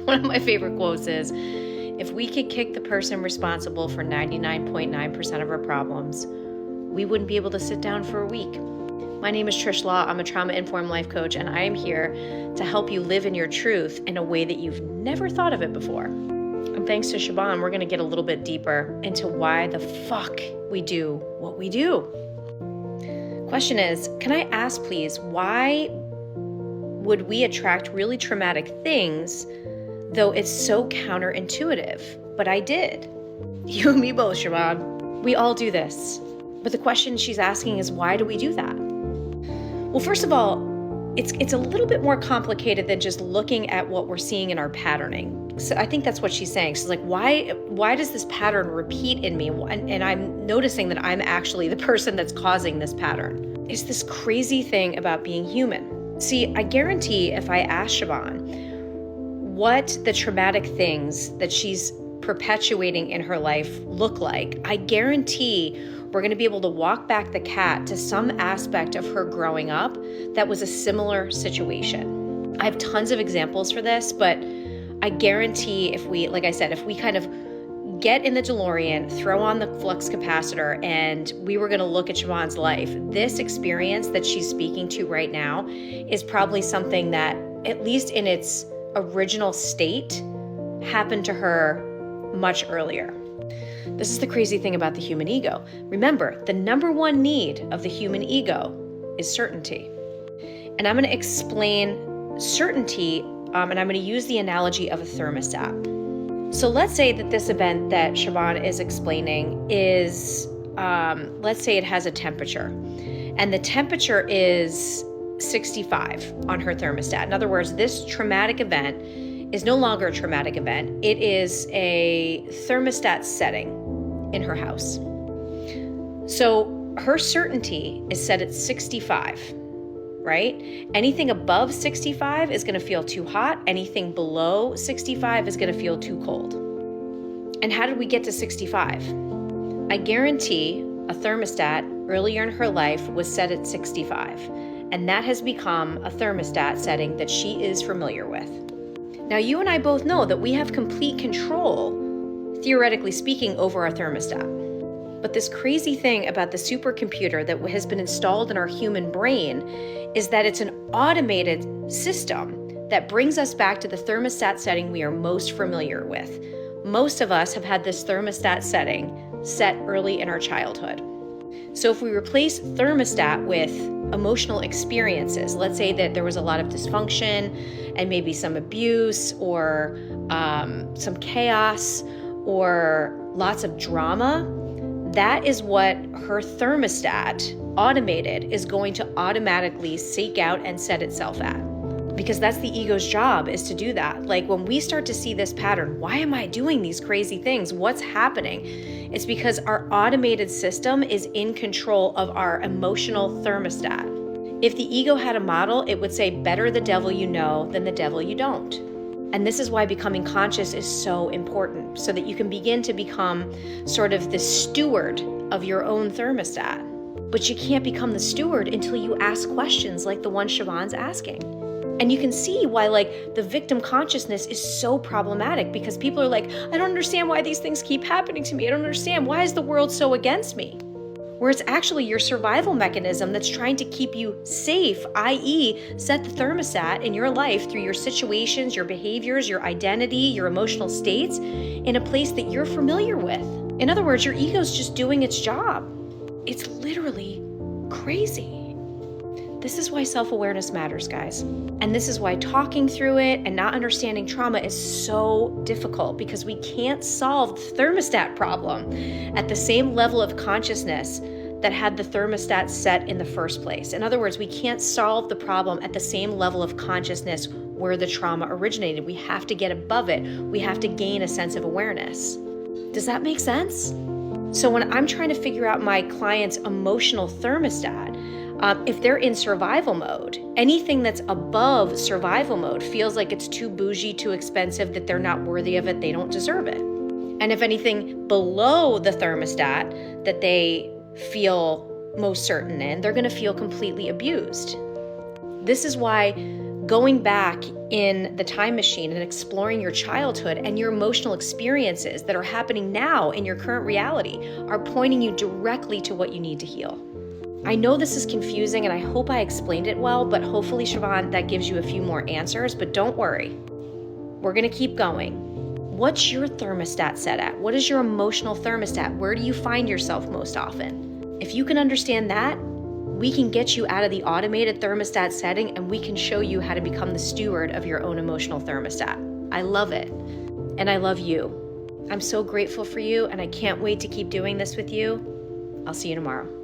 One of my favorite quotes is, if we could kick the person responsible for 99.9% of our problems, we wouldn't be able to sit down for a week. My name is Trish Law. I'm a trauma-informed life coach, and I am here to help you live in your truth in a way that you've never thought of it before. And thanks to Siobhan, we're going to get a little bit deeper into why the fuck we do what we do. Question is, can I ask please, why would we attract really traumatic things, though it's so counterintuitive? But I did. You and me both, Siobhan. We all do this. But the question she's asking is, why do we do that? Well, first of all, it's a little bit more complicated than just looking at what we're seeing in our patterning. So I think that's what she's saying. She's like, why does this pattern repeat in me? And I'm noticing that I'm actually the person that's causing this pattern. It's this crazy thing about being human. See, I guarantee if I ask Siobhan what the traumatic things that she's perpetuating in her life look like, I guarantee we're going to be able to walk back the cat to some aspect of her growing up that was a similar situation. I have tons of examples for this, but I guarantee if we kind of get in the DeLorean, throw on the flux capacitor, and we were going to look at Siobhan's life, this experience that she's speaking to right now is probably something that, at least in its original state, happened to her much earlier. This is the crazy thing about the human ego. Remember, the number one need of the human ego is certainty. And I'm going to explain certainty, and I'm going to use the analogy of a thermostat. So let's say that this event that Siobhan is explaining is, let's say it has a temperature, and the temperature is 65 on her thermostat. In other words, this traumatic event is no longer a traumatic event. It is a thermostat setting in her house. So her certainty is set at 65, right? Anything above 65 is going to feel too hot. Anything below 65 is going to feel too cold. And how did we get to 65? I guarantee a thermostat earlier in her life was set at 65, and that has become a thermostat setting that she is familiar with. Now, you and I both know that we have complete control, theoretically speaking, over our thermostat. But this crazy thing about the supercomputer that has been installed in our human brain is that it's an automated system that brings us back to the thermostat setting we are most familiar with. Most of us have had this thermostat setting set early in our childhood. So if we replace thermostat with emotional experiences, let's say that there was a lot of dysfunction and maybe some abuse or some chaos or lots of drama, that is what her thermostat, automated, is going to automatically seek out and set itself at. Because that's the ego's job, is to do that. Like when we start to see this pattern, why am I doing these crazy things? What's happening? It's because our automated system is in control of our emotional thermostat. If the ego had a model, it would say, better the devil you know than the devil you don't. And this is why becoming conscious is so important, so that you can begin to become sort of the steward of your own thermostat. But you can't become the steward until you ask questions like the one Siobhan's asking. And you can see why the victim consciousness is so problematic, because people are like, I don't understand why these things keep happening to me. I don't understand. Why is the world so against me? Where it's actually your survival mechanism that's trying to keep you safe, i.e. set the thermostat in your life through your situations, your behaviors, your identity, your emotional states in a place that you're familiar with. In other words, your ego's just doing its job. It's literally crazy. This is why self-awareness matters, guys. And this is why talking through it and not understanding trauma is so difficult, because we can't solve the thermostat problem at the same level of consciousness that had the thermostat set in the first place. In other words, we can't solve the problem at the same level of consciousness where the trauma originated. We have to get above it. We have to gain a sense of awareness. Does that make sense? So when I'm trying to figure out my client's emotional thermostat, if they're in survival mode, anything that's above survival mode feels like it's too bougie, too expensive, that they're not worthy of it, they don't deserve it. And if anything below the thermostat that they feel most certain in, they're going to feel completely abused. This is why going back in the time machine and exploring your childhood and your emotional experiences that are happening now in your current reality are pointing you directly to what you need to heal. I know this is confusing and I hope I explained it well, but hopefully, Siobhan, that gives you a few more answers, but don't worry. We're gonna keep going. What's your thermostat set at? What is your emotional thermostat? Where do you find yourself most often? If you can understand that, we can get you out of the automated thermostat setting and we can show you how to become the steward of your own emotional thermostat. I love it. And I love you. I'm so grateful for you and I can't wait to keep doing this with you. I'll see you tomorrow.